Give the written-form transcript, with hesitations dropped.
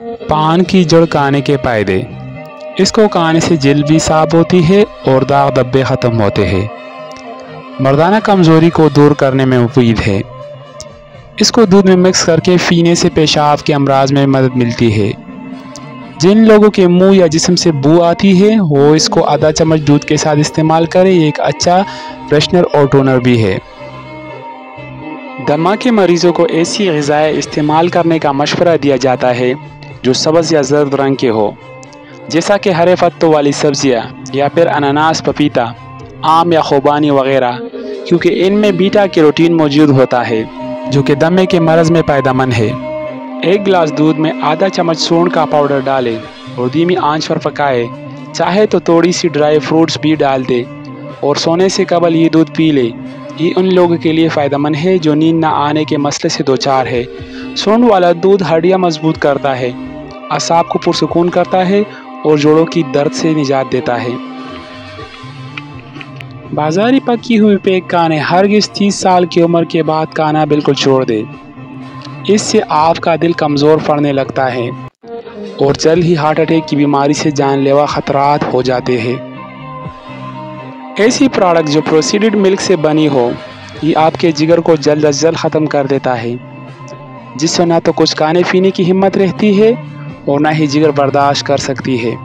पान की जड़ खाने के फायदे। इसको खाने से जल्द भी साफ होती है और दाग धब्बे ख़त्म होते हैं। मर्दाना कमज़ोरी को दूर करने में मुफीद है। इसको दूध में मिक्स करके पीने से पेशाब के अमराज में मदद मिलती है। जिन लोगों के मुंह या जिस्म से बू आती है वो इसको आधा चम्मच दूध के साथ इस्तेमाल करें। एक अच्छा फ्रेशनर और टोनर भी है। दमा के मरीज़ों को ऐसी ग़िज़ाएँ इस्तेमाल करने का मशवरा दिया जाता है जो सब्ज़ या जर्द रंग के हो, जैसा कि हरे पत्तों वाली सब्ज़ियाँ या फिर अनानास, पपीता, आम या खुबानी वगैरह, क्योंकि इनमें बीटा कैरोटीन मौजूद होता है जो कि दमे के मरज़ में फ़ायदेमंद है। एक गिलास दूध में आधा चम्मच सूंड का पाउडर डालें और धीमी आंच पर पकाएं। चाहे तो थोड़ी सी ड्राई फ्रूट्स भी डाल दें और सोने से कबल ये दूध पी लें। ये उन लोगों के लिए फ़ायदेमंद है जो नींद न आने के मसले से दो चार है। सूंड वाला दूध हड्डियाँ मजबूत करता है, असाब को पुरसुकून करता है और जोड़ों की दर्द से निजात देता है। बाजारी पकी हुई पैक खाने हरगिज़ 30 साल की उम्र के बाद खाना बिल्कुल छोड़ दें। इससे आपका दिल कमज़ोर पड़ने लगता है और जल्द ही हार्ट अटैक की बीमारी से जानलेवा ख़तरात हो जाते हैं। ऐसी प्रोडक्ट जो प्रोसीडेड मिल्क से बनी हो, ये आपके जिगर को जल्द अज जल्द ख़त्म कर देता है, जिससे ना तो कुछ खाने पीने की हिम्मत रहती है और ना ही जिगर बर्दाश्त कर सकती है।